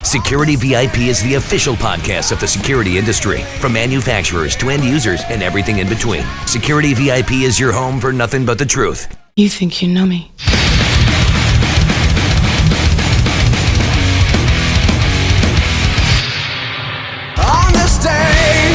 Security VIP is the official podcast of the security industry, from manufacturers to end users and everything in between. Security VIP is your home for nothing but the truth. You think you know me? On this day,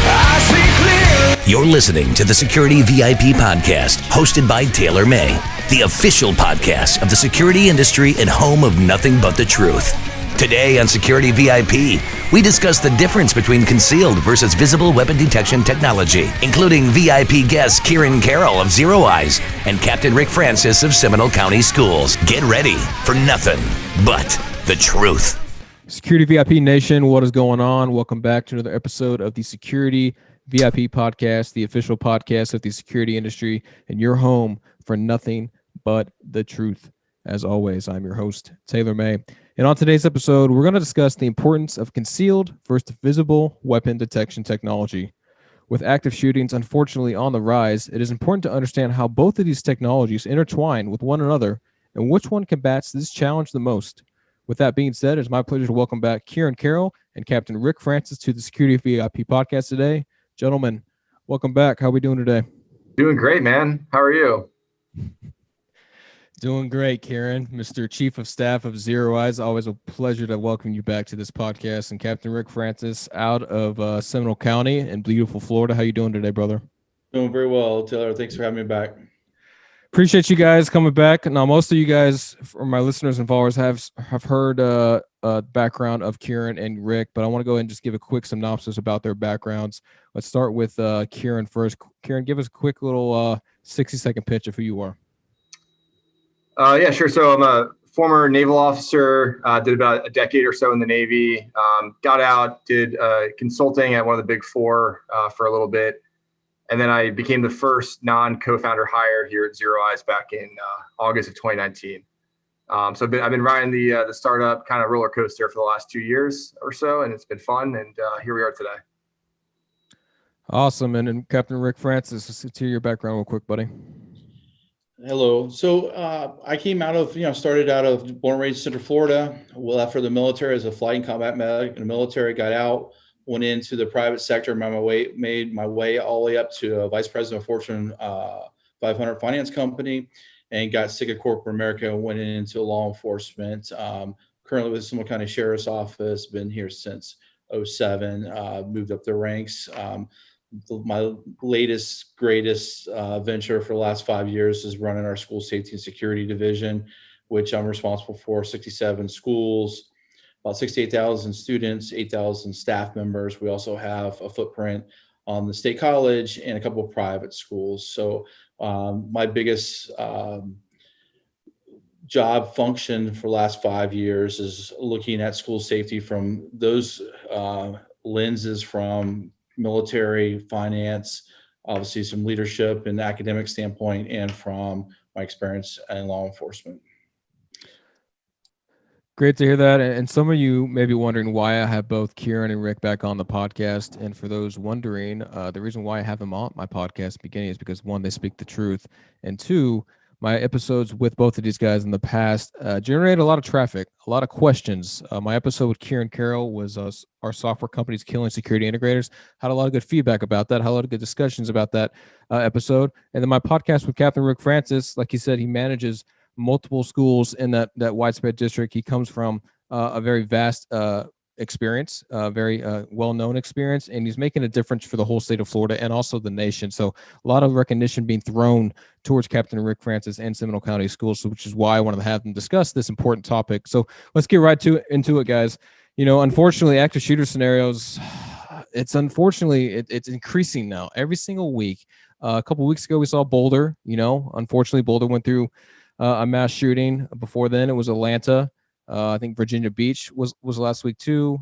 I see clear. You're listening to the Security VIP Podcast, hosted by Taylor May, the official podcast of the security industry and home of nothing but the truth. Today on Security VIP, we discuss the difference between concealed versus visible weapon detection technology, including VIP guests Kieran and Carroll of ZeroEyes and Captain Rick Francis of Seminole County Schools. Get ready for nothing but the truth. Security VIP Nation, what is going on? Welcome back to another episode of the Security VIP Podcast, the official podcast of the security industry, and your home for nothing but the truth. As always, I'm your host, Taylor May. And on today's episode, we're going to discuss the importance of concealed versus visible weapon detection technology. With active shootings unfortunately on the rise, it is important to understand how both of these technologies intertwine with one another and which one combats this challenge the most. With that being said, it's my pleasure to welcome back Kieran Carroll and Captain Rick Francis to the Security VIP Podcast today. Gentlemen, welcome back. How are we doing today? Doing great, man. How are you? Doing great, Kieran, Mr. Chief of Staff of ZeroEyes. Always a pleasure to welcome you back to this podcast. And Captain Rick Francis out of Seminole County in beautiful Florida. How you doing today, brother? Doing very well, Taylor. Thanks for having me back. Appreciate you guys coming back. Now, most of you guys, for my listeners and followers, have heard background of Kieran and Rick, but I want to go ahead and just give a quick synopsis about their backgrounds. Let's start with Kieran first. Kieran, give us a quick little 60-second pitch of who you are. Yeah, sure. So I'm a former naval officer, did about a decade or so in the Navy, got out, did consulting at one of the big four for a little bit. And then I became the first non-co-founder hired here at ZeroEyes back in August of 2019. So I've been riding the startup kind of roller coaster for the last 2 years or so, and it's been fun. And here we are today. Awesome. And then Captain Rick Francis, let's hear your background real quick, buddy. Hello. So I came out of, started out of born and raised in Central Florida. Well, after the military as a flight and combat medic in the military, got out, went into the private sector, made my way all the way up to a vice president of Fortune 500 finance company, and got sick of corporate America and went into law enforcement. Currently with the Seminole County Sheriff's Office, been here since 2007, moved up the ranks. My latest, greatest venture for the last 5 years is running our school safety and security division, which I'm responsible for 67 schools, about 68,000 students, 8,000 staff members. We also have a footprint on the state college and a couple of private schools. So my biggest job function for the last 5 years is looking at school safety from those lenses, from military, finance, obviously some leadership and academic standpoint, and from my experience in law enforcement. Great to hear that. And some of you may be wondering why I have both Kieran and Rick back on the podcast. And for those wondering, the reason why I have them on my podcast beginning is because, one, they speak the truth, and two, my episodes with both of these guys in the past generated a lot of traffic, a lot of questions. My episode with Kieran Carroll was our software company's killing security integrators. Had a lot of good feedback about that, had a lot of good discussions about that episode. And then my podcast with Captain Rick Francis, like he said, he manages multiple schools in that widespread district. He comes from a very vast experience, very well-known experience, and he's making a difference for the whole state of Florida and also the nation. So a lot of recognition being thrown towards Captain Rick Francis and Seminole County Schools, which is why I wanted to have them discuss this important topic. So let's get right into it, guys. Unfortunately, active shooter scenarios, it's increasing now every single week. A couple of weeks ago, we saw Boulder. Unfortunately, Boulder went through a mass shooting. Before then, it was Atlanta. I think Virginia Beach was last week too.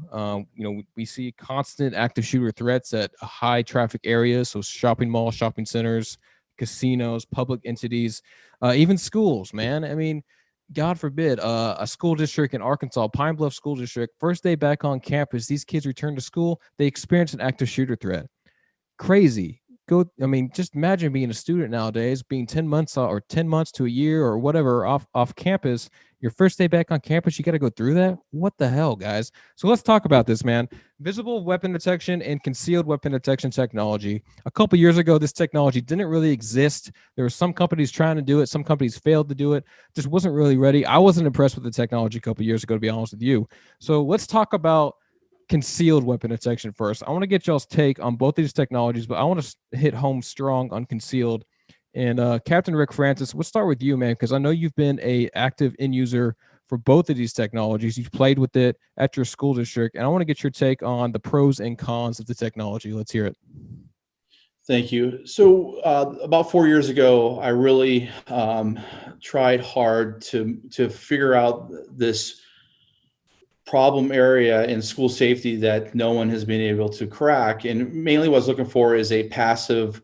We see constant active shooter threats at high traffic areas, so shopping malls, shopping centers, casinos, public entities, even schools, man. I mean, God forbid, a school district in Arkansas, Pine Bluff School District, first day back on campus, these kids return to school, they experience an active shooter threat. Crazy. just imagine being a student nowadays, being 10 months or 10 months to a year or whatever off campus. Your first day back on campus, you got to go through that. What the hell, guys? So let's talk about this, man. Visible weapon detection and concealed weapon detection technology. A couple years ago, this technology didn't really exist. There were some companies trying to do it. Some companies failed to do it. Just wasn't really ready. I wasn't impressed with the technology a couple years ago, to be honest with you. So let's talk about concealed weapon detection first. I want to get y'all's take on both these technologies, but I want to hit home strong on concealed. And Captain Rick Francis, we'll start with you, man, because I know you've been a active end user for both of these technologies. You've played with it at your school district, and I want to get your take on the pros and cons of the technology. Let's hear it. Thank you. So about 4 years ago, I really tried hard to figure out this problem area in school safety that no one has been able to crack. And mainly what I was looking for is a passive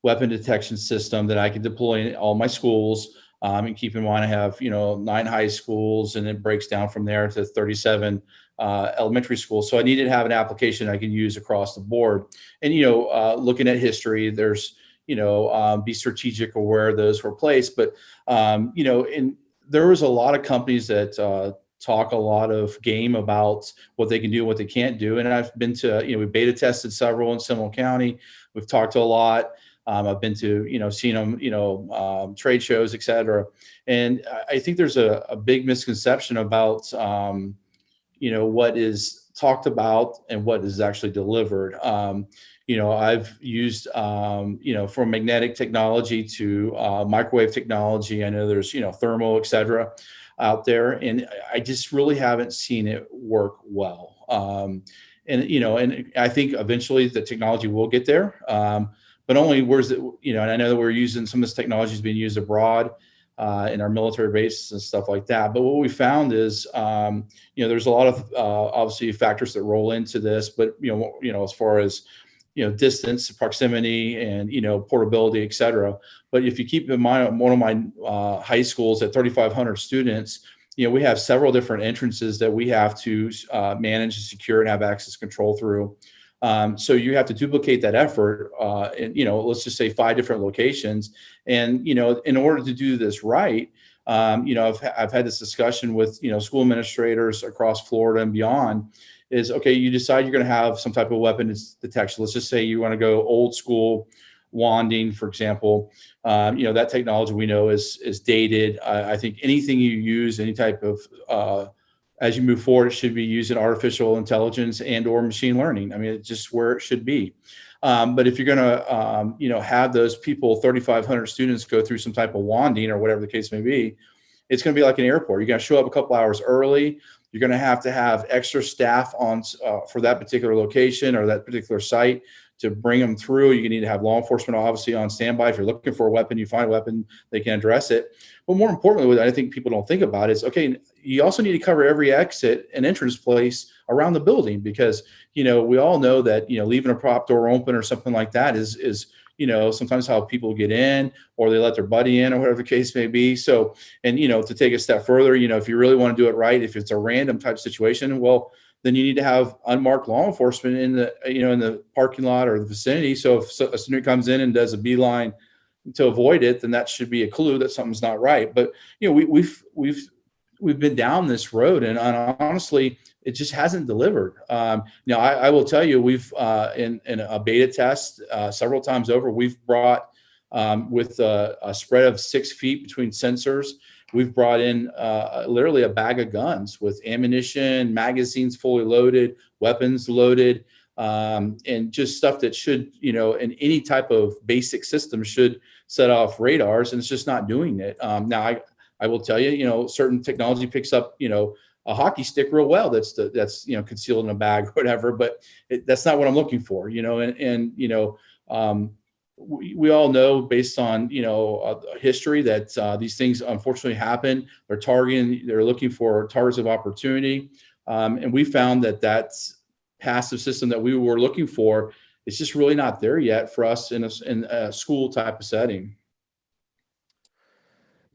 weapon detection system that I could deploy in all my schools. And keep in mind, I have 9 high schools, and it breaks down from there to 37 elementary schools. So I needed to have an application I could use across the board. And looking at history, there's be strategic of where those were placed. But and there was a lot of companies that talk a lot of game about what they can do and what they can't do. And I've been to we beta tested several in Seminole County. We've talked to a lot. I've been to, seen them, trade shows, et cetera. And I think there's a big misconception about, what is talked about and what is actually delivered. I've used, from magnetic technology to microwave technology. I know there's, thermal, et cetera, out there. And I just really haven't seen it work well. And I think eventually the technology will get there. But only where's it, and I know that we're using some of this technology is being used abroad in our military bases and stuff like that. But what we found is, there's a lot of obviously factors that roll into this, but, as far as, distance, proximity, and, portability, et cetera. But if you keep in mind, one of my high schools at 3,500 students, we have several different entrances that we have to manage and secure and have access control through. So you have to duplicate that effort in, let's just say 5 different locations. And, in order to do this right, I've had this discussion with, school administrators across Florida and beyond is, okay, you decide you're going to have some type of weapon detection. Let's just say you want to go old school wanding, for example. That technology we know is dated. I think anything you use, any type of, as you move forward, it should be using artificial intelligence and or machine learning. I mean, it's just where it should be. But if you're going to, have those people, 3,500 students go through some type of wanding or whatever the case may be, it's going to be like an airport. You're going to show up a couple hours early. You're going to have extra staff on for that particular location or that particular site to bring them through. You need to have law enforcement obviously on standby. If you're looking for a weapon, you find a weapon, they can address it. But more importantly, what I think people don't think about is, okay, you also need to cover every exit and entrance place around the building because, we all know that, leaving a prop door open or something like that is sometimes how people get in or they let their buddy in or whatever the case may be. So, and, to take a step further, if you really want to do it right, if it's a random type situation, well, then you need to have unmarked law enforcement in the parking lot or the vicinity. So if a student comes in and does a beeline to avoid it, then that should be a clue that something's not right. But we've been down this road, and honestly, it just hasn't delivered. I will tell you, we've in a beta test several times over, we've brought with a spread of 6 feet between sensors. We've brought in literally a bag of guns with ammunition, magazines fully loaded, weapons loaded, and just stuff that should, in any type of basic system should set off radars, and it's just not doing it. Now, I will tell you, certain technology picks up, a hockey stick real well. That's concealed in a bag or whatever, but that's not what I'm looking for, we all know based on, history that these things unfortunately happen. They're looking for targets of opportunity. And we found that passive system that we were looking for is just really not there yet for us in a school type of setting.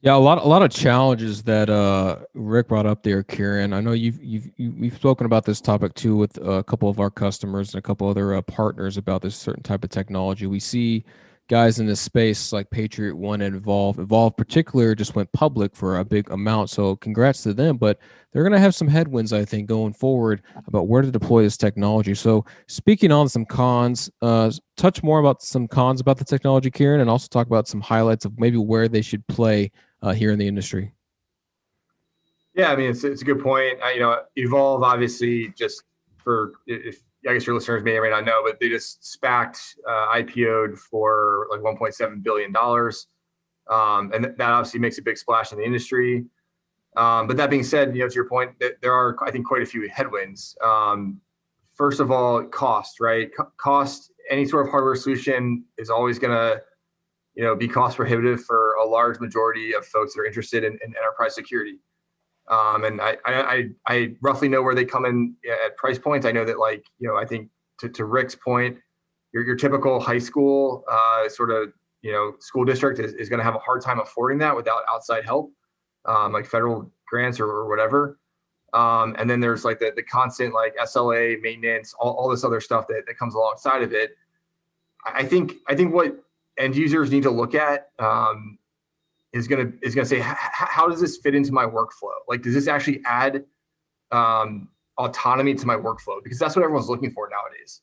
Yeah, a lot of challenges that Rick brought up there, Kieran. I know we've spoken about this topic too with a couple of our customers and a couple other partners about this certain type of technology. We see guys in this space like Patriot One and Evolve particular just went public for a big amount. So congrats to them, but they're going to have some headwinds, I think, going forward about where to deploy this technology. So speaking on some cons, touch more about some cons about the technology, Kieran, and also talk about some highlights of maybe where they should play here in the industry. Yeah, I mean, it's a good point. Evolve obviously just for, if I guess your listeners may or may not know, but they just SPAC'd, IPO'd for like $1.7 billion. And that obviously makes a big splash in the industry. But that being said, to your point, there are, I think, quite a few headwinds. First of all, cost, right? Cost, any sort of hardware solution is always going to, be cost prohibitive for a large majority of folks that are interested in enterprise security. And I roughly know where they come in at price points. I know that, I think to Rick's point, your typical high school school district is going to have a hard time affording that without outside help, like federal grants or whatever. And then there's like the constant like SLA maintenance, all this other stuff that comes alongside of it. I think what end users need to look at is gonna say, how does this fit into my workflow? Like, does this actually add autonomy to my workflow? Because that's what everyone's looking for nowadays.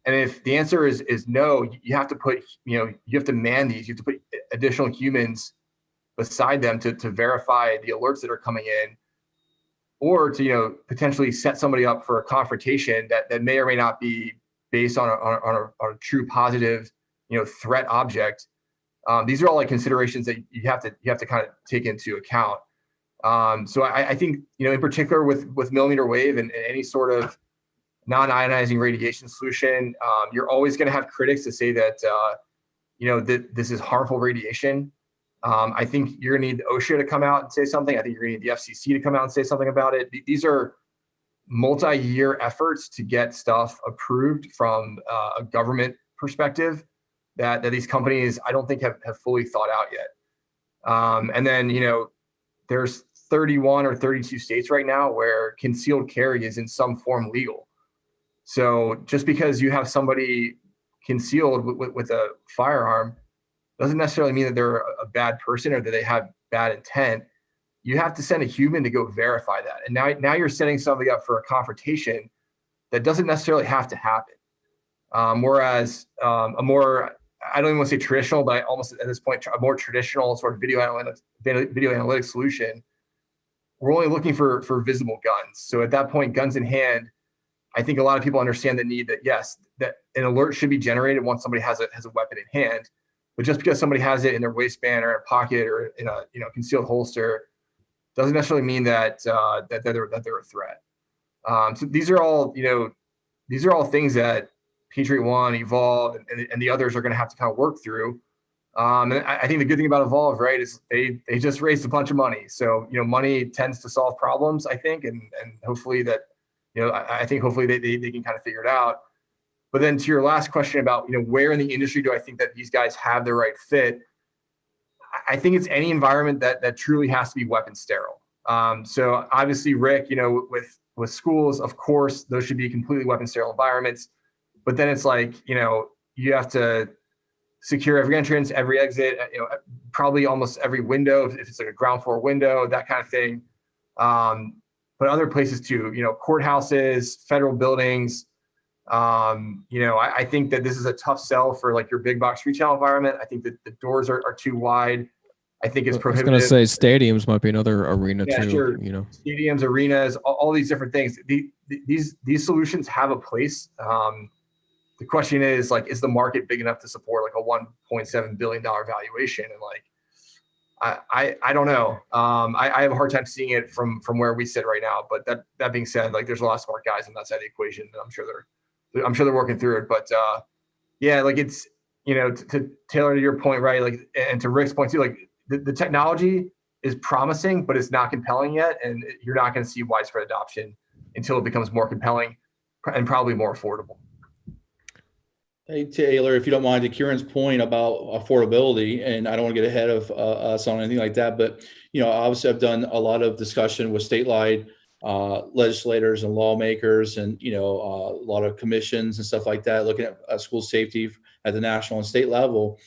And if the answer is no, you have to put, you have to man these, you have to put additional humans beside them to verify the alerts that are coming in, or to, potentially set somebody up for a confrontation that may or may not be based on a true positive, threat object. These are all like considerations that you have to kind of take into account. So I think, in particular with millimeter wave and any sort of non-ionizing radiation solution, you're always going to have critics to say that, that this is harmful radiation. I think you're going to need OSHA to come out and say something. I think you're going to need the FCC to come out and say something about it. These are multi-year efforts to get stuff approved from a government perspective that these companies, I don't think have fully thought out yet. And then, there's 31 or 32 states right now where concealed carry is in some form legal. So just because you have somebody concealed with a firearm doesn't necessarily mean that they're a bad person or that they have bad intent. You have to send a human to go verify that. And now you're setting somebody up for a confrontation that doesn't necessarily have to happen. Whereas a more, I don't even want to say traditional, but almost at this point, a more traditional sort of video analytics solution, we're only looking for visible guns. So at that point, guns in hand, I think a lot of people understand the need that, yes, that an alert should be generated once somebody has a weapon in hand. But just because somebody has it in their waistband or in a pocket or in a concealed holster doesn't necessarily mean that they're a threat. So these are all things that Patriot One, Evolve, and the others are going to have to kind of work through. And I think the good thing about Evolve, right, is they just raised a bunch of money. So money tends to solve problems, I think, and hopefully that I think hopefully they can kind of figure it out. But then to your last question about where in the industry do I think that these guys have the right fit? I think it's any environment that truly has to be weapon sterile. So obviously, Rick, with schools, of course, those should be completely weapon sterile environments. But then it's like, you have to secure every entrance, every exit, probably almost every window, if it's like a ground floor window, that kind of thing. But other places too, courthouses, federal buildings. I think that this is a tough sell for like your big box retail environment. I think that the doors are too wide. I think it's prohibitive. I was going to say stadiums might be another arena too. Sure. Stadiums, arenas, all these different things. These solutions have a place. The question is like, is the market big enough to support like a $1.7 billion valuation? And like, I don't know. I have a hard time seeing it from where we sit right now. But that being said, like there's a lot of smart guys on that side of the equation, and I'm sure they're working through it. But yeah, like it's to Taylor, to your point, right? Like, and to Rick's point too, like the technology is promising, but it's not compelling yet, and you're not going to see widespread adoption until it becomes more compelling and probably more affordable. Hey, Taylor, if you don't mind, to Kieran's point about affordability, and I don't want to get ahead of us on anything like that, but obviously I've done a lot of discussion with statewide legislators and lawmakers, and a lot of commissions and stuff like that, looking at school safety at the national and state level.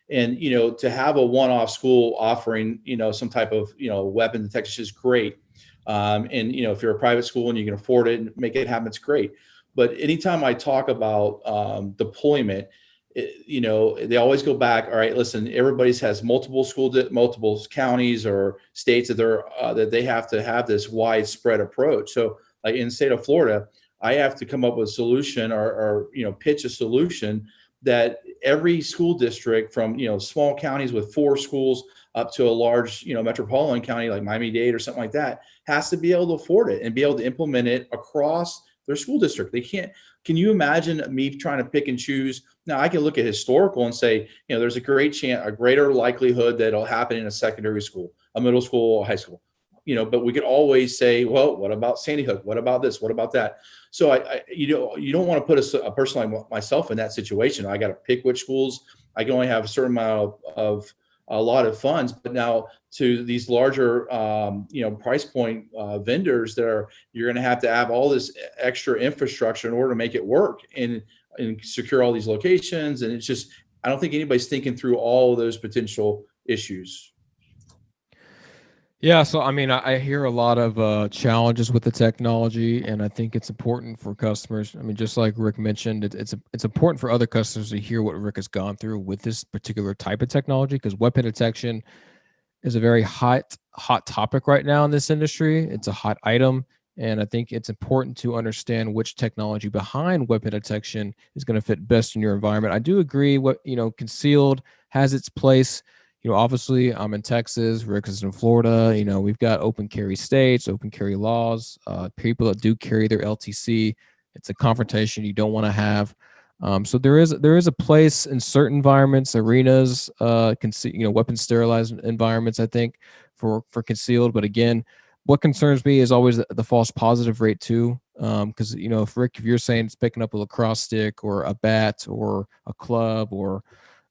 And to have a one-off school offering some type of weapon detection is great. And if you're a private school and you can afford it and make it happen, it's great. But anytime I talk about deployment, they always go back. All right, listen, everybody's has multiple multiple counties or states that they have to have this widespread approach. So, like in the state of Florida, I have to come up with a solution or pitch a solution that every school district, from small counties with 4 schools up to a large metropolitan county like Miami-Dade or something like that, has to be able to afford it and be able to implement it across their school district. They can't. Can you imagine me trying to pick and choose? Now I can look at historical and say, there's a greater likelihood that it'll happen in a secondary school, a middle school, a high school. But we could always say, well, what about Sandy Hook? What about this? What about that? So you don't want to put a person like myself in that situation. I got to pick which schools. I can only have a certain amount of a lot of funds. But now to these larger, price point vendors, you're going to have all this extra infrastructure in order to make it work and secure all these locations. And it's just, I don't think anybody's thinking through all of those potential issues. Yeah, so I mean, I hear a lot of challenges with the technology, and I think it's important for customers. I mean, just like Rick mentioned, it's important for other customers to hear what Rick has gone through with this particular type of technology, because weapon detection is a very hot topic right now in this industry. It's a hot item, and I think it's important to understand which technology behind weapon detection is going to fit best in your environment. I do agree concealed has its place. Obviously I'm in Texas, Rick is in Florida. We've got open carry states, open carry laws, people that do carry their LTC. It's a confrontation you don't want to have. So there is a place in certain environments, arenas, weapon sterilized environments, I think, for concealed. But again, what concerns me is always the false positive rate too. Because if you're saying it's picking up a lacrosse stick or a bat or a club or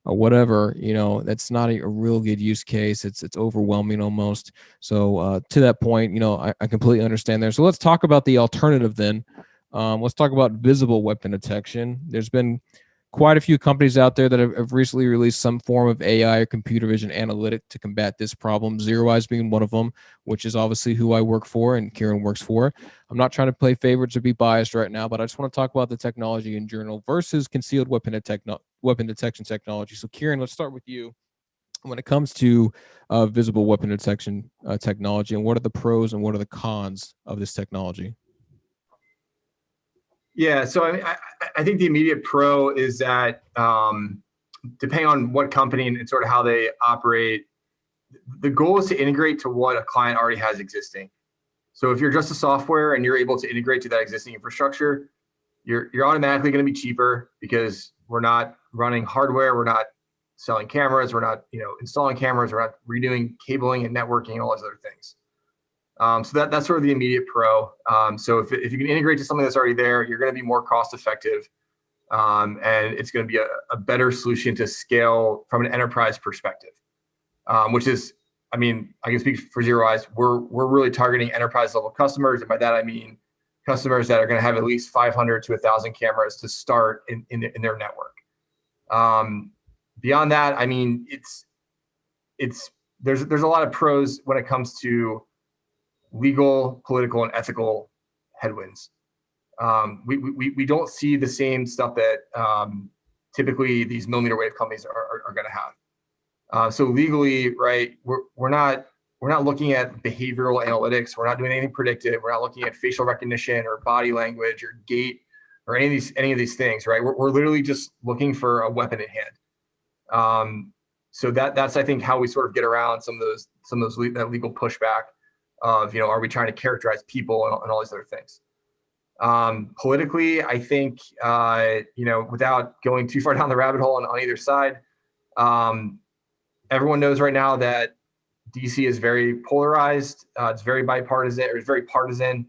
whatever, that's not a real good use case. It's overwhelming almost. So to that point, I completely understand there. So let's talk about the alternative then. Let's talk about visible weapon detection. There's been quite a few companies out there that have recently released some form of AI or computer vision analytic to combat this problem, ZeroEyes being one of them, which is obviously who I work for and Kieran works for. I'm not trying to play favorites or be biased right now, but I just want to talk about the technology in general versus concealed weapon detection technology. So Kieran, let's start with you. When it comes to visible weapon detection technology, and what are the pros and what are the cons of this technology? Yeah, so I think the immediate pro is that depending on what company and sort of how they operate, the goal is to integrate to what a client already has existing. So if you're just a software and you're able to integrate to that existing infrastructure, you're automatically going to be cheaper because we're not running hardware, we're not selling cameras, we're not installing cameras, we're not redoing cabling and networking and all those other things. So that's sort of the immediate pro. So if you can integrate to something that's already there, you're going to be more cost effective, and it's going to be a better solution to scale from an enterprise perspective, which is, I can speak for ZeroEyes. We're really targeting enterprise level customers, and by that I mean customers that are going to have at least 500 to 1,000 cameras to start in their network. Beyond that, there's a lot of pros when it comes to legal, political, and ethical headwinds. We don't see the same stuff that typically these millimeter wave companies are going to have. So legally, right, we're not looking at behavioral analytics. We're not doing anything predictive. We're not looking at facial recognition or body language or gait or any of these things, right? We're literally just looking for a weapon in hand. So that's I think how we sort of get around some of those that legal pushback of, are we trying to characterize people and all these other things. Politically, I think, without going too far down the rabbit hole on either side, everyone knows right now that DC is very polarized. It's very bipartisan, or it's very partisan.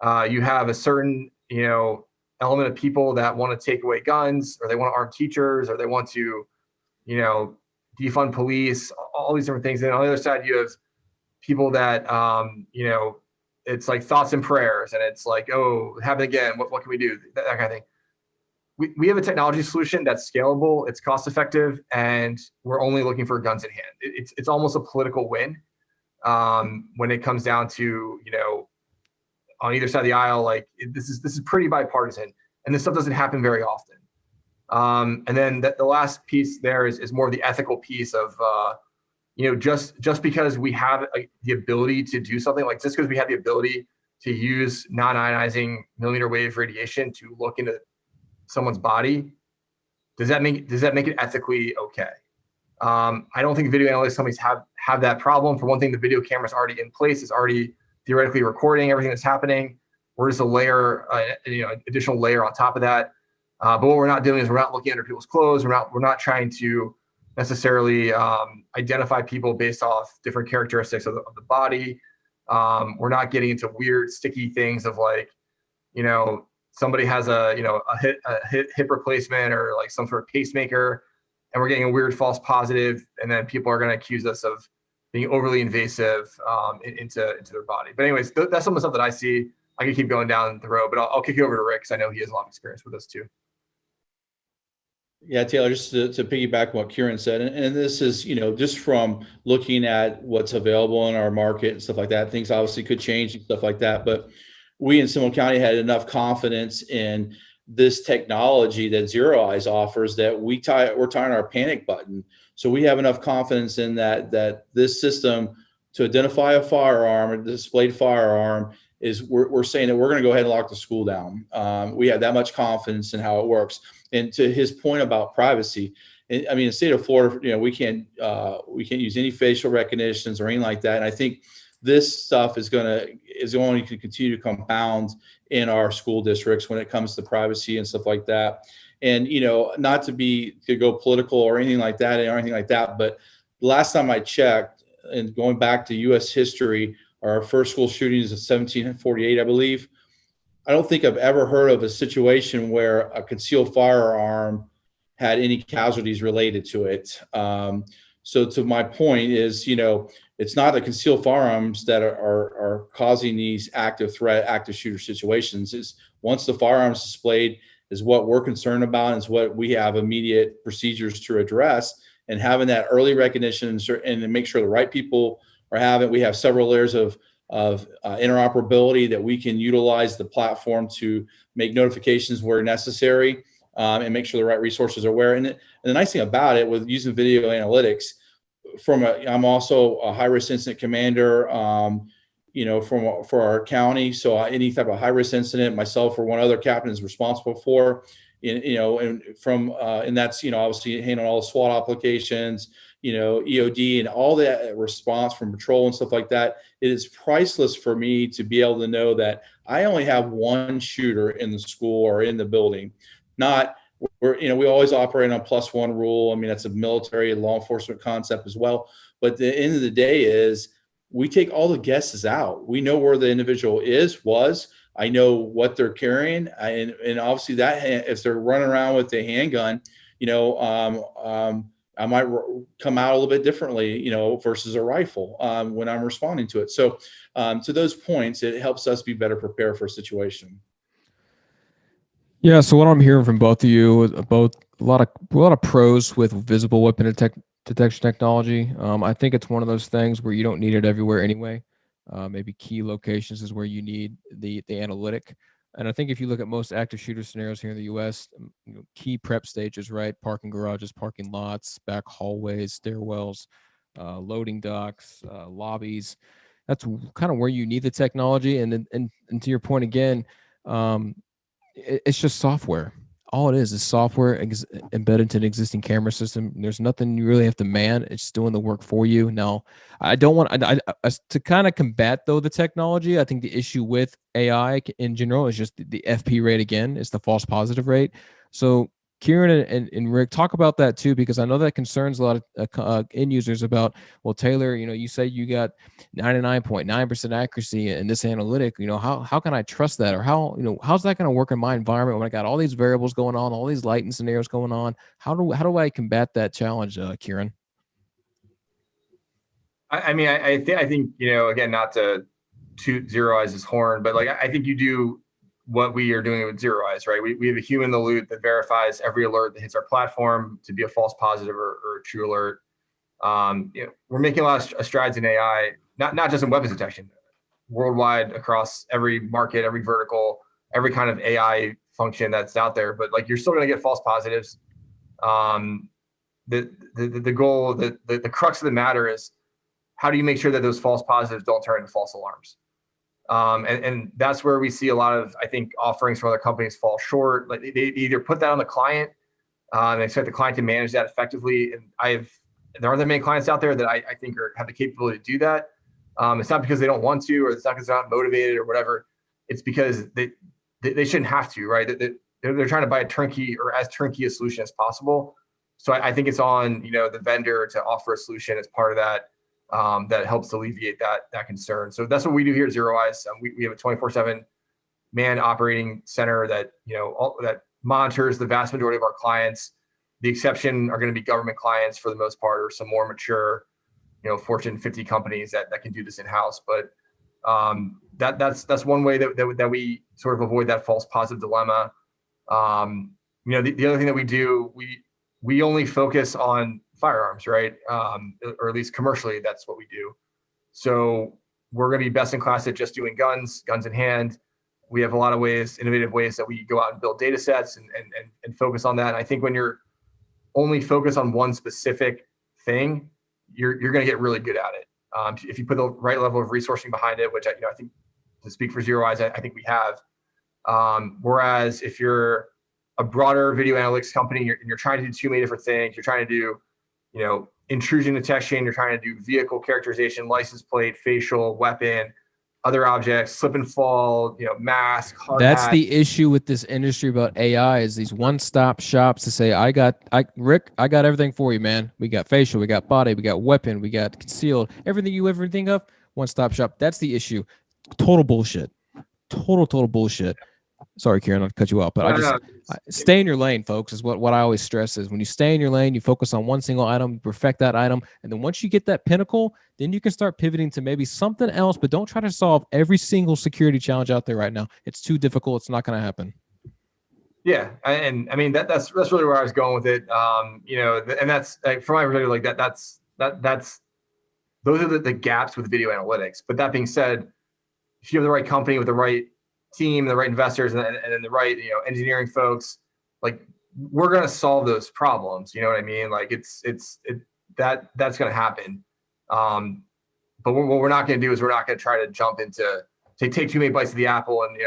You have a certain, element of people that want to take away guns, or they want to arm teachers, or they want to, defund police, all these different things. And on the other side, you have people that, it's like thoughts and prayers, and it's like, oh, it happened again. What can we do? That kind of thing. We have a technology solution that's scalable, it's cost effective, and we're only looking for guns in hand. It's almost a political win when it comes down to, on either side of the aisle. Like this is pretty bipartisan, and this stuff doesn't happen very often. And then the last piece there is more of the ethical piece of, just because we have the ability to do something, like just because we have the ability to use non-ionizing millimeter wave radiation to look into someone's body, does that make it ethically okay? I don't think video analytics companies have that problem. For one thing, the video camera's already in place, it's already theoretically recording everything that's happening. We're just a layer, additional layer on top of that. But what we're not doing is we're not looking under people's clothes. We're not trying to necessarily identify people based off different characteristics of the body. We're not getting into weird sticky things of like, somebody has a hip replacement or like some sort of pacemaker, and we're getting a weird false positive, and then people are going to accuse us of being overly invasive into their body. But anyways, that's some of the stuff that I see. I could keep going down the road, but I'll kick you over to Rick because I know he has a lot of experience with this too. Yeah, Taylor, just to piggyback on what Kieran said, and this is, just from looking at what's available in our market and stuff like that, things obviously could change and stuff like that. But we in Seminole County had enough confidence in this technology that ZeroEyes offers that we're tying our panic button. So we have enough confidence in that this system to identify a firearm, a displayed firearm, is we're saying that we're going to go ahead and lock the school down. We have that much confidence in how it works. And to his point about privacy, in the state of Florida, we can't use any facial recognitions or anything like that. And I think this stuff is only going to continue to compound in our school districts when it comes to privacy and stuff like that. And not to go political or anything like that, but the last time I checked, and going back to U.S. history, our first school shooting is in 1748, I believe. I don't think I've ever heard of a situation where a concealed firearm had any casualties related to it. So to my point is, it's not the concealed firearms that are causing these active shooter situations. Is once the firearms displayed is what we're concerned about, is what we have immediate procedures to address, and having that early recognition and to make sure the right people are having. We have several layers of interoperability that we can utilize the platform to make notifications where necessary, and make sure the right resources are aware. And the nice thing about it with using video analytics, I'm also a high-risk incident commander, for our county. So any type of high-risk incident, myself or one other captain is responsible for, and that's, obviously handling all the SWAT applications, EOD and all that response from patrol and stuff like that. It is priceless for me to be able to know that I only have one shooter in the school or in the building. We always operate on +1 rule. That's a military law enforcement concept as well. But the end of the day is we take all the guesses out. We know where the individual was. I know what they're carrying. And obviously that if they're running around with a handgun, I might come out a little bit differently, versus a rifle when I'm responding to it. So to those points, it helps us be better prepared for a situation. Yeah. So what I'm hearing from both of you, both a lot of pros with visible weapon detection technology. I think it's one of those things where you don't need it everywhere anyway. Maybe key locations is where you need the analytic. And I think if you look at most active shooter scenarios here in the U.S., key prep stages, right? Parking garages, parking lots, back hallways, stairwells, loading docks, lobbies. That's kind of where you need the technology. And to your point again, it's just software. All it is software embedded into an existing camera system. There's nothing you really have to man. It's doing the work for you. Now, I don't want to kind of combat though the technology. I think the issue with AI in general is just the FP rate again. It's the false positive rate. So Kieran and Rick, talk about that too, because I know that concerns a lot of end users about, well, Taylor, you say you got 99.9% accuracy in this analytic, how can I trust that? Or how's that going to work in my environment when I got all these variables going on, all these lighting scenarios going on? How do I combat that challenge, Kieran? I think, again, not to toot ZeroEyes' horn, but I think you do what we are doing with ZeroEyes, right? We have a human in the loop that verifies every alert that hits our platform to be a false positive or a true alert. We're making a lot of strides in AI, not just in weapons detection, worldwide, across every market, every vertical, every kind of AI function that's out there. But you're still going to get false positives. The goal, the crux of the matter is, how do you make sure that those false positives don't turn into false alarms? And that's where we see a lot of, I think, offerings from other companies fall short. They either put that on the client and expect the client to manage that effectively. And there aren't that many clients out there that I think have the capability to do that. It's not because they don't want to, or it's not because they're not motivated or whatever. It's because they shouldn't have to, right? They're trying to buy a turnkey or as turnkey a solution as possible. So I think it's on the vendor to offer a solution as part of that. That helps alleviate that concern. So that's what we do here at ZeroEyes. We have a 24/7 man operating center that that monitors the vast majority of our clients. The exception are going to be government clients for the most part, or some more mature, Fortune 50 companies that can do this in house. But that's one way that we sort of avoid that false positive dilemma. The other thing that we do, we only focus on firearms, right? Or at least commercially, that's what we do. So we're going to be best in class at just doing guns in hand. We have a lot of innovative ways that we go out and build data sets and focus on that. And I think when you're only focused on one specific thing, you're going to get really good at it. If you put the right level of resourcing behind it, which I think, to speak for ZeroEyes, I think we have. Whereas if you're a broader video analytics company, you're trying to do too many different things. You're trying to do intrusion detection, you're trying to do vehicle characterization, license plate, facial, weapon, other objects, slip and fall, mask, hard That's hat. the issue with this industry about AI, is these one-stop shops to say, Rick, I got everything for you, man. We got facial, we got body, we got weapon, we got concealed, everything you ever think of, one-stop shop. That's the issue. Total bullshit. Total bullshit. Sorry, Kieran, I'll cut you off, but stay in your lane, folks, is what I always stress. Is when you stay in your lane, you focus on one single item, you perfect that item, and then once you get that pinnacle, then you can start pivoting to maybe something else, but don't try to solve every single security challenge out there right now. It's too difficult. It's not going to happen. Yeah, and I mean that's really where I was going with it. And that's from my perspective, that's those are the gaps with video analytics. But that being said, if you have the right company with the right team, the right investors, and then the right engineering folks, we're going to solve those problems. You know what I mean? That's going to happen. But what we're not going to do is we're not going to try to jump into take too many bites of the apple and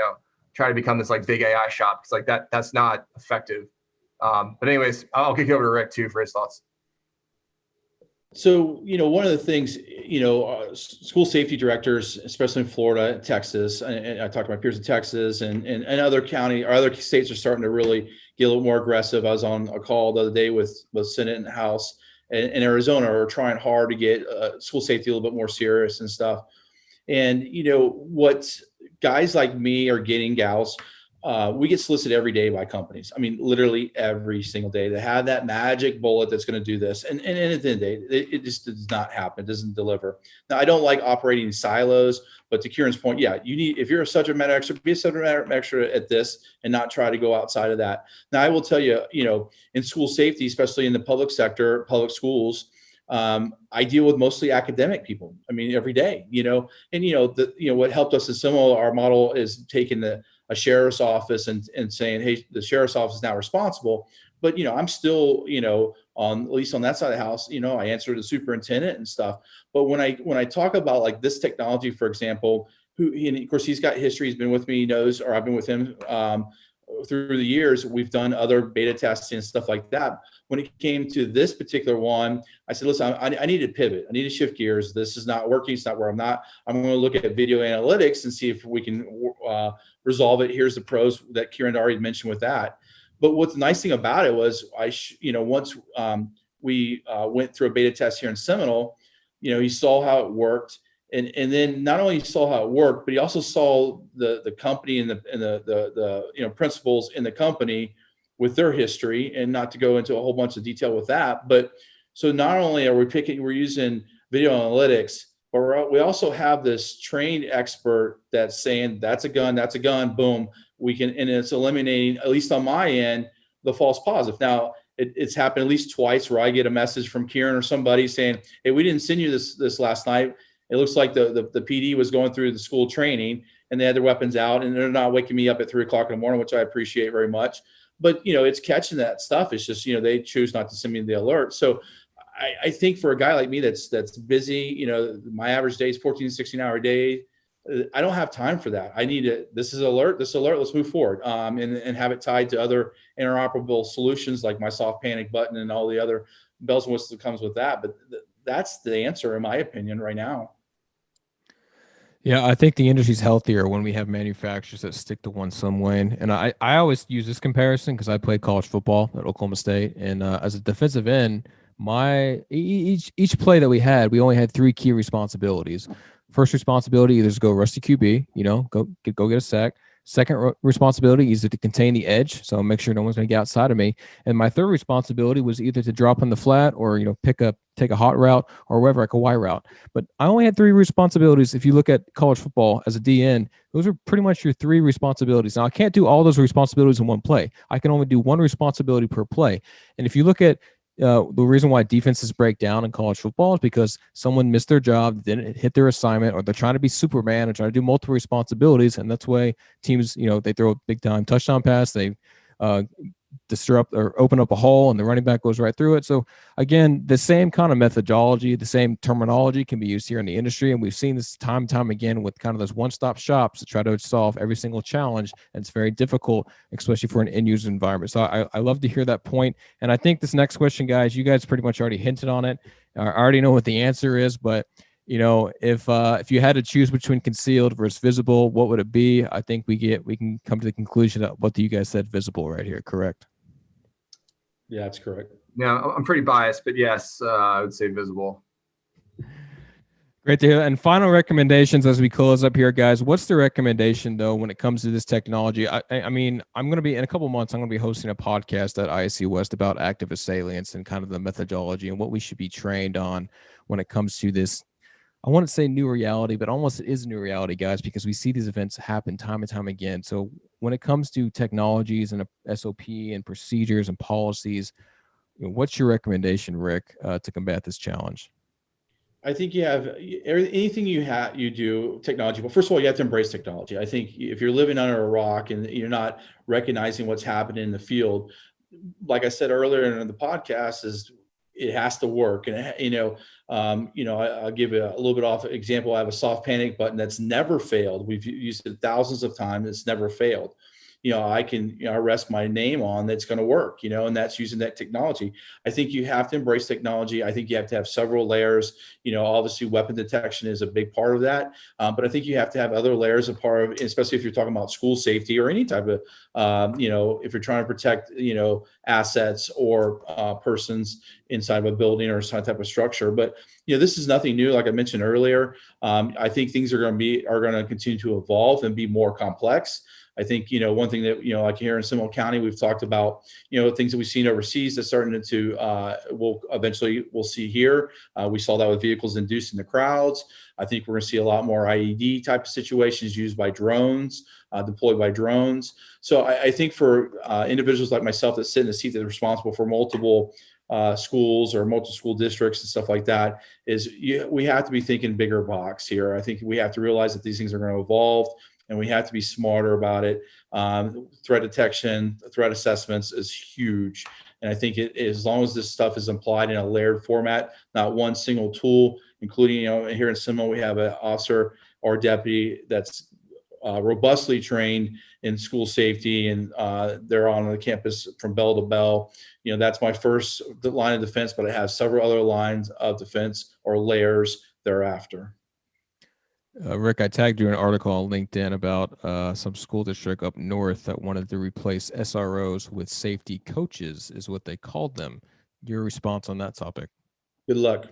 try to become this big AI shop, because that's not effective. But anyways, I'll kick it over to Rick too for his thoughts. So, one of the things, school safety directors, especially in Florida, Texas, and I talked to my peers in Texas and other county or other states are starting to really get a little more aggressive. I was on a call the other day with Senate and House, and Arizona are trying hard to get school safety a little bit more serious and stuff. And, what guys like me are getting, gals, we get solicited every day by companies. I mean, literally every single day. They have that magic bullet that's going to do this. And at the end of the day, it just does not happen. It doesn't deliver. Now, I don't like operating in silos, but to Kieran's point, yeah, if you're a subject matter expert, be a subject matter expert at this and not try to go outside of that. Now, I will tell you, in school safety, especially in the public sector, public schools, I deal with mostly academic people. I mean, every day, what helped us in Seminole, our model is taking a sheriff's office and saying, hey, the sheriff's office is now responsible. But, I'm still, at least on that side of the house, I answer to the superintendent and stuff. But when I talk about this technology, for example, and of course, he's got history, he's been with me, he knows, or I've been with him through the years, we've done other beta testing and stuff like that. When it came to this particular one, I said, listen, I need to pivot. I need to shift gears. This is not working. It's not where I'm not. I'm going to look at video analytics and see if we can resolve it. Here's the pros that Kieran already mentioned with that. But what's the nice thing about it was once we went through a beta test here in Seminole, he saw how it worked. And then not only saw how it worked, but he also saw the company and the principals in the company with their history, and not to go into a whole bunch of detail with that. But so not only are we're using video analytics, but we also have this trained expert that's saying that's a gun, boom, we can, and it's eliminating, at least on my end, the false positive. Now it's happened at least twice where I get a message from Kieran or somebody saying, hey, we didn't send you this last night. It looks like the PD was going through the school training and they had their weapons out, and they're not waking me up at 3:00 in the morning, which I appreciate very much. But, it's catching that stuff. It's just, they choose not to send me the alert. So I think for a guy like me that's busy, my average day is 14, 16-hour day. I don't have time for that. I need this alert, let's move forward, and have it tied to other interoperable solutions like my soft panic button and all the other bells and whistles that comes with that. But that's the answer, in my opinion, right now. Yeah, I think the industry's healthier when we have manufacturers that stick to one some way. And I always use this comparison because I played college football at Oklahoma State. And as a defensive end, each play that we only had 3 key responsibilities. First responsibility is go rush the QB, go get a sack. Second responsibility is to contain the edge, so make sure no one's going to get outside of me. And my third responsibility was either to drop in the flat or take a hot route, or wherever, like a Y route. But I only had 3 responsibilities. If you look at college football as a DN, those are pretty much your 3 responsibilities. Now I can't do all those responsibilities in one play. I can only do 1 responsibility per play. And if you look at the reason why defenses break down in college football is because someone missed their job, didn't hit their assignment, or they're trying to be Superman and trying to do multiple responsibilities. And that's why teams, they throw a big time touchdown pass. They disrupt or open up a hole and the running back goes right through it. So again, the same kind of methodology, the same terminology can be used here in the industry. And we've seen this time and time again with kind of those one-stop shops to try to solve every single challenge. And it's very difficult, especially for an end user environment. So I love to hear that point. And I think this next question, guys, you guys pretty much already hinted on it. I already know what the answer is, but if you had to choose between concealed versus visible, what would it be? I think we can come to the conclusion that what you guys said, visible right here, correct? Yeah, that's correct. Yeah, I'm pretty biased, but yes, I would say visible. Great to hear. And final recommendations as we close up here, guys. What's the recommendation though when it comes to this technology? I mean, I'm going to be in a couple months. I'm going to be hosting a podcast at ISC West about active assailants and kind of the methodology and what we should be trained on when it comes to this. I want to say new reality, but almost it is a new reality, guys, because we see these events happen time and time again. So when it comes to technologies and a SOP and procedures and policies, what's your recommendation, Rick, to combat this challenge? I think you have anything you do technology. Well, first of all, you have to embrace technology. I think if you're living under a rock and you're not recognizing what's happening in the field, like I said earlier in the podcast, it has to work. And, I'll give you a little bit off example. I have a soft panic button that's never failed. We've used it thousands of times. It's never failed. I can rest my name on that's going to work, and that's using that technology. I think you have to embrace technology. I think you have to have several layers. Obviously weapon detection is a big part of that. But I think you have to have other layers a part of, especially if you're talking about school safety or any type of, if you're trying to protect, assets or persons inside of a building or some type of structure. But, this is nothing new. Like I mentioned earlier, I think things are going to continue to evolve and be more complex. I think, one thing that, like here in Seminole County, we've talked about, things that we've seen overseas that's starting to, we'll see here. We saw that with vehicles inducing the crowds. I think we're going to see a lot more IED type of situations used by drones, deployed by drones. So I think for individuals like myself that sit in the seat that are responsible for multiple schools or multiple school districts and stuff like that, we have to be thinking bigger box here. I think we have to realize that these things are going to evolve, and we have to be smarter about it. Threat detection, threat assessments is huge. And I think as long as this stuff is applied in a layered format, not one single tool, including, here in Seminole, we have an officer or deputy that's robustly trained in school safety, and they're on the campus from bell to bell. That's my first line of defense, but I have several other lines of defense or layers thereafter. Rick, I tagged you in an article on LinkedIn about some school district up north that wanted to replace SROs with safety coaches, is what they called them. Your response on that topic? Good luck.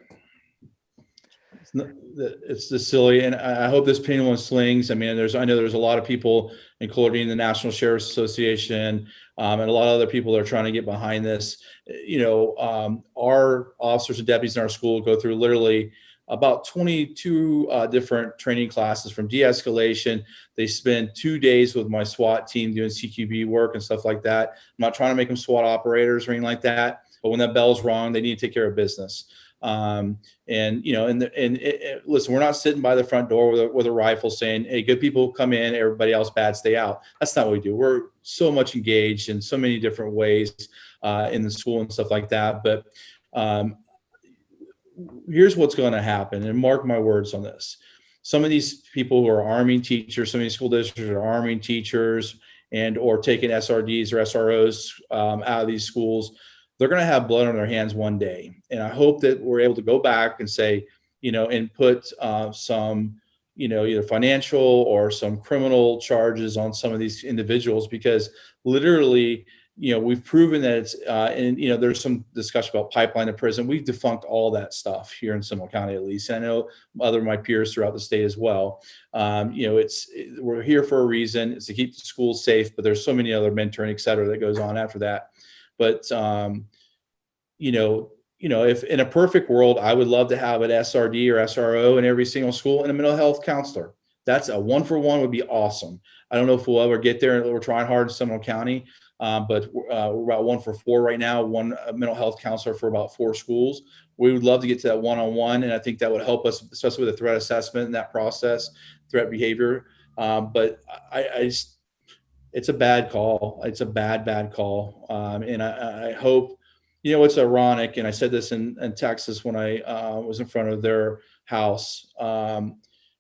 It's just silly, and I hope this pendulum swings. I mean, I know there's a lot of people, including the National Sheriff's Association, and a lot of other people that are trying to get behind this. Our officers and deputies in our school go through literally about 22 different training classes from de-escalation. They spend 2 days with my SWAT team doing CQB work and stuff like that. I'm not trying to make them SWAT operators or anything like that, but when that bell's rung, they need to take care of business. Listen, we're not sitting by the front door with a rifle saying, hey, good people come in, everybody else bad stay out. That's not what we do. We're so much engaged in so many different ways in the school and stuff like that. But here's what's going to happen, and mark my words on this. Some of these people who are arming teachers, some of these school districts are arming teachers and or taking SRDs or SROs out of these schools. They're going to have blood on their hands one day. And I hope that we're able to go back and say, and put some, either financial or some criminal charges on some of these individuals, because literally, we've proven that it's, there's some discussion about pipeline to prison. We've defunct all that stuff here in Seminole County, at least. And I know other of my peers throughout the state as well. We're here for a reason. It's to keep the schools safe, but there's so many other mentoring, et cetera, that goes on after that. But, if in a perfect world, I would love to have an SRD or SRO in every single school and a mental health counselor. That's a 1-for-1 would be awesome. I don't know if we'll ever get there. We're trying hard in Seminole County, but we're about 1-for-4 right now, one mental health counselor for about 4 schools. We would love to get to that one-on-one, and I think that would help us, especially with the threat assessment and that process, threat behavior. But it's a bad call. It's a bad call. And I hope, it's ironic. And I said this in Texas when I was in front of their house.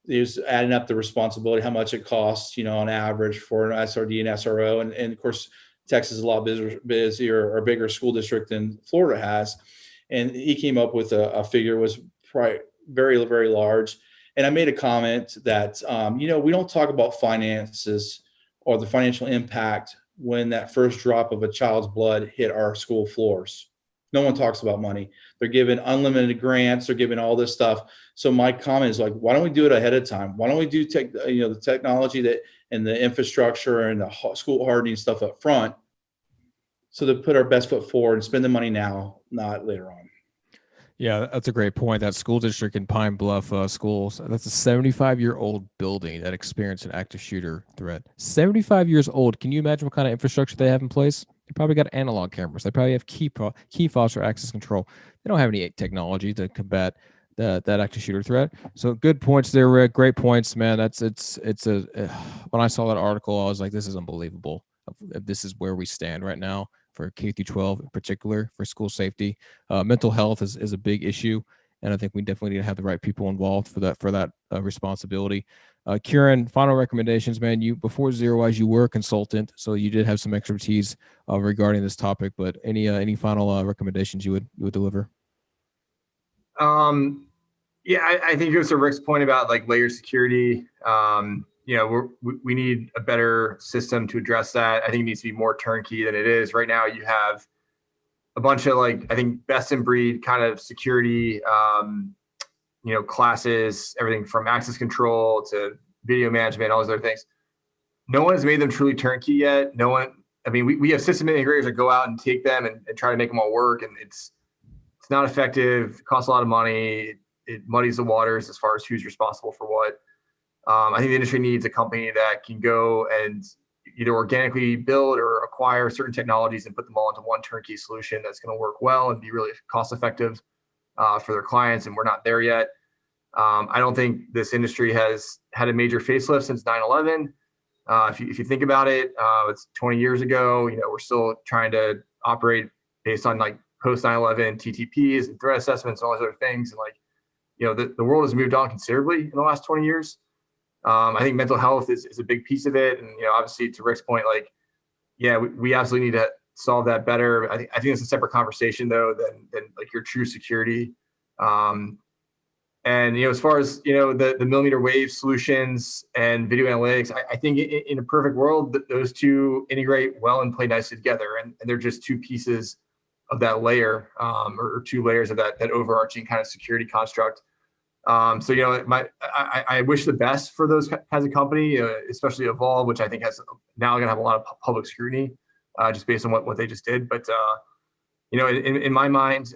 It was adding up the responsibility, how much it costs, on average for an SRD and SRO. And of course, Texas is a lot busier or bigger school district than Florida has. And he came up with a figure was probably very, very large. And I made a comment that, we don't talk about finances or the financial impact when that first drop of a child's blood hit our school floors. No one talks about money. They're given unlimited grants. They're given all this stuff. So my comment is like, why don't we do it ahead of time? Why don't we do the technology that and the infrastructure and the school hardening stuff up front, so to put our best foot forward and spend the money now, not later on. Yeah, that's a great point. That school district in Pine Bluff schools, that's a 75-year-old building that experienced an active shooter threat. 75 years old. Can you imagine what kind of infrastructure they have in place? They probably got analog cameras. They probably have key fobs for access control. They don't have any technology to combat that active shooter threat. So good points there, Rick. Great points, man. When I saw that article, I was like, this is unbelievable. This is where we stand right now for K through 12 in particular for school safety. Mental health is a big issue, and I think we definitely need to have the right people involved for that responsibility. Kieran, final recommendations, man. You before ZeroEyes, you were a consultant, so you did have some expertise regarding this topic. But any final recommendations you would deliver? I think it was to Rick's point about like layer security. We need a better system to address that. I think it needs to be more turnkey than it is right now. You have a bunch of I think best in breed kind of security, classes, everything from access control to video management, all those other things. No one has made them truly turnkey yet. No one. I mean, we have system integrators that go out and take them and try to make them all work, and it's not effective. It costs a lot of money. It muddies the waters as far as who's responsible for what. I think the industry needs a company that can go and either organically build or acquire certain technologies and put them all into one turnkey solution that's going to work well and be really cost effective for their clients. And we're not there yet. I don't think this industry has had a major facelift since 9/11. If you think about it, it's 20 years ago. We're still trying to operate based on post 9/11 TTPs and threat assessments and all those other things. And the world has moved on considerably in the last 20 years. I think mental health is a big piece of it. And, obviously to Rick's point, we absolutely need to solve that better. I think it's a separate conversation though, than your true security. And, as far as, the millimeter wave solutions and video analytics, I think in a perfect world, those two integrate well and play nicely together. And they're just two pieces of that layer, or two layers of that overarching kind of security construct. So, I wish the best for those kinds of company, especially Evolve, which I think has now going to have a lot of public scrutiny, just based on what they just did. But, in my mind,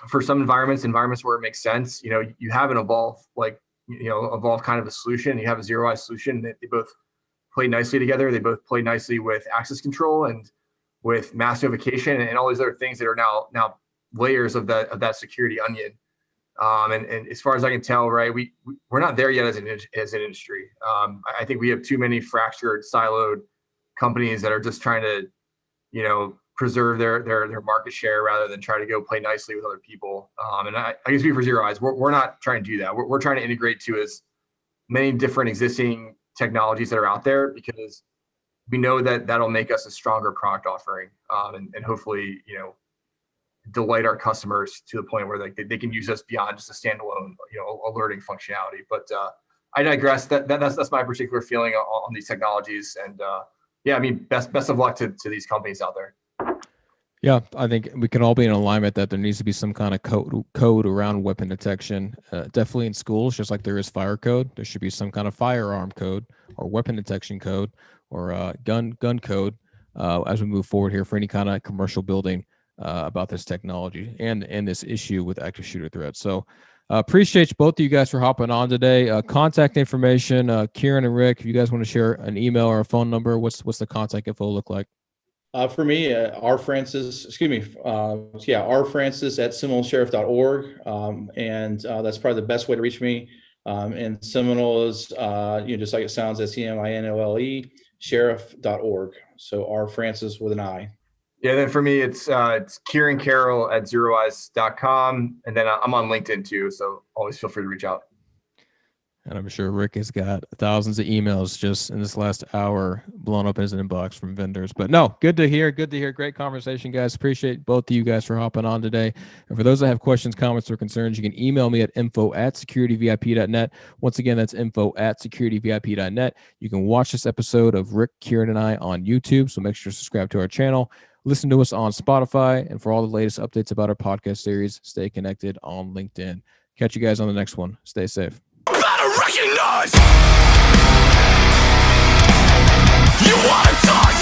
for some environments where it makes sense, you have an Evolve, Evolve kind of a solution. You have a ZeroEyes solution that they both play nicely together. They both play nicely with access control and with mass notification and all these other things that are now layers of that security onion. And as far as I can tell, right, we're not there yet as an industry. I think we have too many fractured, siloed companies that are just trying to, preserve their market share rather than try to go play nicely with other people. And I can speak for ZeroEyes. We're not trying to do that. We're trying to integrate to as many different existing technologies that are out there, because we know that that'll make us a stronger product offering, and hopefully, delight our customers to the point where they can use us beyond just a standalone, alerting functionality. But I digress. That's my particular feeling on these technologies. And best of luck to these companies out there. Yeah, I think we can all be in alignment that there needs to be some kind of code around weapon detection. Definitely in schools, just like there is fire code, there should be some kind of firearm code or weapon detection code or gun code as we move forward here for any kind of commercial building about this technology and this issue with active shooter threats. So appreciate both of you guys for hopping on today. Contact information, Kieran and Rick, if you guys want to share an email or a phone number, what's the contact info look like? For me, rfrancis at SeminoleSheriff.org. And that's probably the best way to reach me. And Seminole is, just like it sounds, SEMINOLE, sheriff.org. So rfrancis with an I. Yeah, then for me, it's Kieran Carroll at ZeroEyes.com. And then I'm on LinkedIn too. So always feel free to reach out. And I'm sure Rick has got thousands of emails just in this last hour blown up his inbox from vendors. But no, good to hear. Great conversation, guys. Appreciate both of you guys for hopping on today. And for those that have questions, comments, or concerns, you can email me at info@securitywip.net. Once again, that's info@securitywip.net. You can watch this episode of Rick, Kieran, and I on YouTube. So make sure to subscribe to our channel. Listen to us on Spotify. And for all the latest updates about our podcast series, stay connected on LinkedIn. Catch you guys on the next one. Stay safe. Recognize you want to talk.